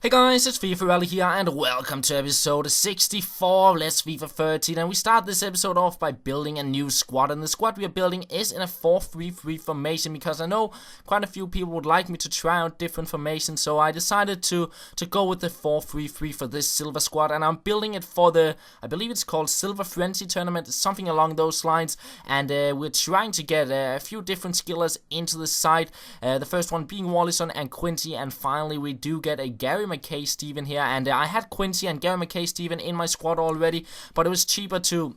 Hey guys, it's FifaRalle here, and welcome to episode 64 of Let's FIFA 13. And we start this episode off by building a new squad, and the squad we are building is in a 4-3-3 formation, because I know quite a few people would like me to try out different formations, so I decided to go with the 4-3-3 for this silver squad. And I'm building it for the, I believe it's called Silver Frenzy Tournament, something along those lines. And we're trying to get a few different skillers into the side, the first one being Wallison and Quincy, and finally we do get a Gary McKay-Steven here, and I had Quincy and Gary McKay-Steven in my squad already, but it was cheaper to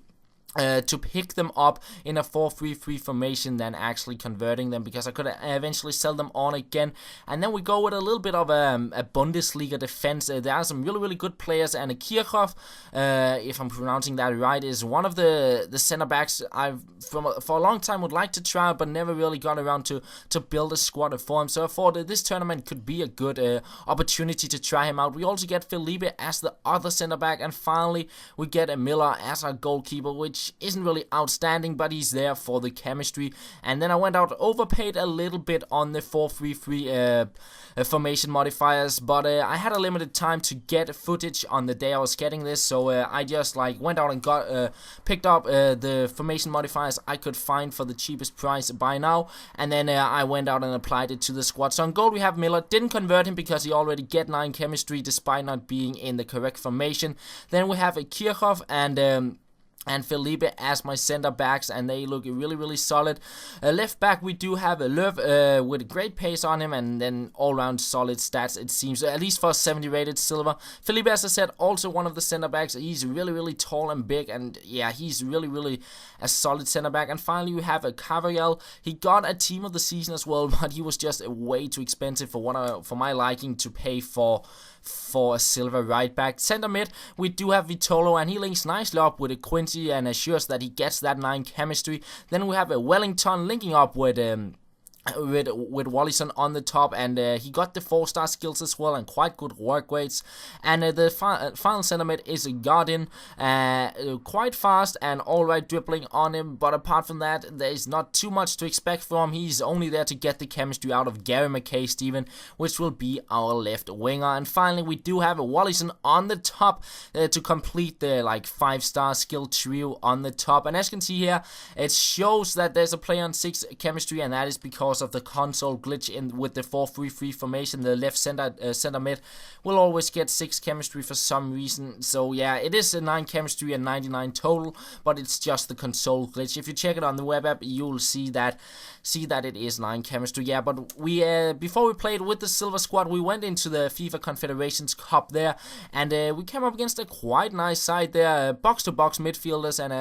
pick them up in a 4-3-3 formation than actually converting them, because I could eventually sell them on again. And then we go with a little bit of a Bundesliga defense. There are some really good players, and Kirchhoff, if I'm pronouncing that right, is one of the center backs I've for a long time would like to try out, but never really got around to build a squad for him. So I thought that this tournament could be a good opportunity to try him out. We also get Felipe as the other center back, and finally we get a Miller as our goalkeeper, which isn't really outstanding, but he's there for the chemistry. And then I went out, overpaid a little bit on the 4-3-3 formation modifiers, but I had a limited time to get footage on the day I was getting this, so I just went out and got picked up the formation modifiers I could find for the cheapest price by now, and then I went out and applied it to the squad. So on goal we have Miller. Didn't convert him because he already get 9 chemistry despite not being in the correct formation. Then we have a Kirchhoff and Felipe as my center backs, and they look really solid. Left back we do have a Löw with a great pace on him, and then all round solid stats, it seems, at least for 70 rated silver. Felipe, as I said, also one of the center backs. He's really tall and big, and yeah, he's really a solid center back. And finally we have a FifaRalle. He got a team of the season as well, but he was just way too expensive for my liking to pay for a silver right back. Center mid we do have Vitolo, and he links nicely up with a Quincy and assures that he gets that 9 chemistry. Then we have a Wellington linking up with Wallison on the top, and he got the 4-star skills as well and quite good work rates. And the final center mid is Godin, quite fast and alright dribbling on him, but apart from that there is not too much to expect from him. He's only there to get the chemistry out of Gary McKay-Steven, which will be our left winger. And finally we do have a Wallison on the top to complete the 5-star skill trio on the top. And as you can see here, it shows that there's a player on 6 chemistry, and that is because of the console glitch in with the 4-3-3 formation. The left center mid will always get 6 chemistry for some reason. So yeah, it is a 9 chemistry and 99 total, but it's just the console glitch. If you check it on the web app, you'll see that it is 9 chemistry. Yeah, but we before we played with the silver squad, we went into the FIFA Confederations Cup there, and we came up against a quite nice side there, box-to-box midfielders and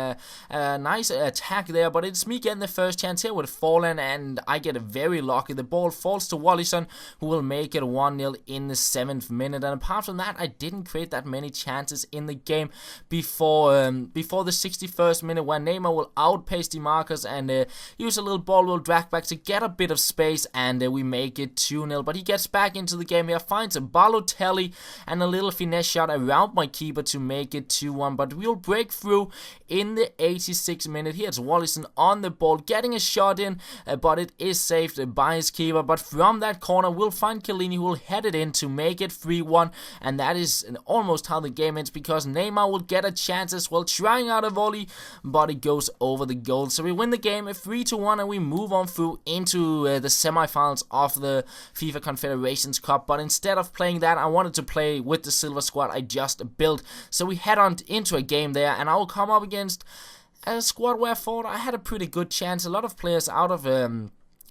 a nice attack there. But it's me getting the first chance here with Fallen, and I get very lucky. The ball falls to Wallison, who will make it 1-0 in the 7th minute. And apart from that, I didn't create that many chances in the game before the 61st minute, where Neymar will outpace the markers and use a little ball will drag back to get a bit of space, and we make it 2-0. But he gets back into the game here, finds a Balotelli and a little finesse shot around my keeper to make it 2-1. But we'll break through in the 86th minute. Here's Wallison on the ball, getting a shot in, but it is saved by his keeper. But from that corner we'll find Chiellini, who will head it in to make it 3-1, and that is almost how the game ends, because Neymar will get a chance as well, trying out a volley, but it goes over the goal. So we win the game 3-1, and we move on through into the semifinals of the FIFA Confederations Cup. But instead of playing that, I wanted to play with the silver squad I just built. So we head on into a game there, and I will come up against a squad where I thought I had a pretty good chance. A lot of players out of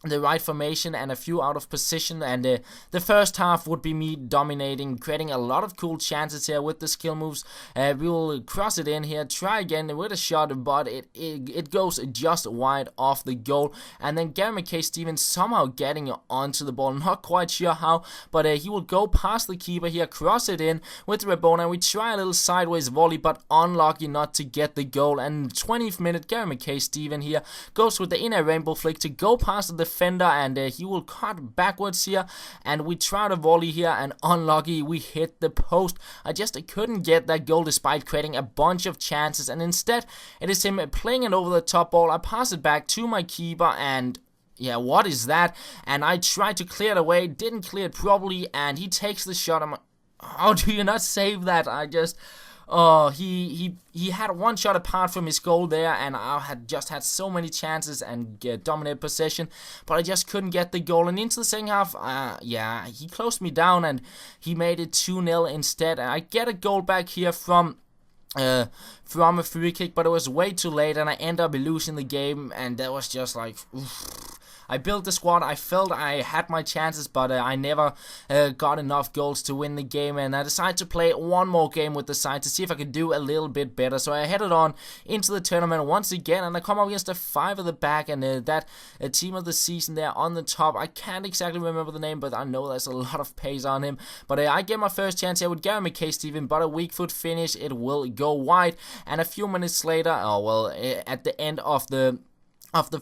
the right formation and a few out of position, and the first half would be me dominating, creating a lot of cool chances here with the skill moves. We will cross it in here, try again with a shot, but it goes just wide off the goal. And then Gary McKay-Steven somehow getting onto the ball, not quite sure how, but he will go past the keeper here, cross it in with Rabona. We try a little sideways volley, but unlucky not to get the goal. And 20th minute, Gary McKay-Steven here goes with the inner rainbow flick to go past the defender, and he will cut backwards here, and we try to volley here, and unlucky we hit the post. I just couldn't get that goal despite creating a bunch of chances, and instead it is him playing it over the top ball. I pass it back to my keeper, and yeah, what is that? And I tried to clear it away, didn't clear it properly, and he takes the shot. how do you not save that? I just... Oh, he had one shot apart from his goal there, and I had just had so many chances and dominated possession, but I just couldn't get the goal. And into the second half, yeah, he closed me down, and he made it 2-0 instead. And I get a goal back here from a free kick, but it was way too late, and I end up losing the game, and that was just like... Oof. I built the squad, I felt I had my chances, but I never got enough goals to win the game, and I decided to play one more game with the side to see if I could do a little bit better. So I headed on into the tournament once again, and I come up against a 5 at the back, and that team of the season there on the top. I can't exactly remember the name, but I know there's a lot of pace on him. But I get my first chance here with Gary McKay-Steven, but a weak foot finish, it will go wide, and a few minutes later, at the end of the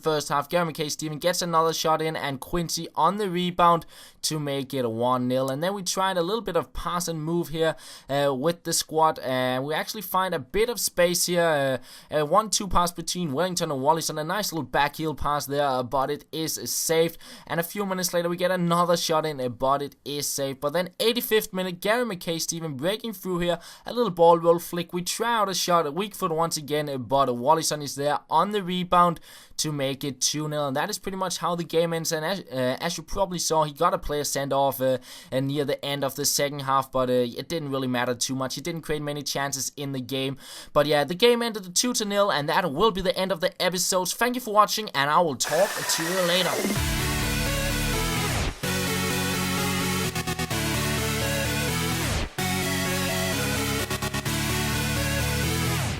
first half, Gary McKay-Steven gets another shot in, and Quincy on the rebound to make it 1-0. And then we tried a little bit of pass and move here with the squad, and we actually find a bit of space here. 1-2 pass between Wellington and Wallace, and a nice little backheel pass there, but it is saved. And a few minutes later, we get another shot in, but it is saved. But then 85th minute, Gary McKay-Steven breaking through here, a little ball roll flick. We try out a shot, a weak foot once again, but Wallace is there on the rebound to make it 2-0, and that is pretty much how the game ends. And as you probably saw, he got a player sent off near the end of the second half, but it didn't really matter too much. He didn't create many chances in the game, but yeah, the game ended 2-0, and that will be the end of the episodes. Thank you for watching, and I will talk to you later.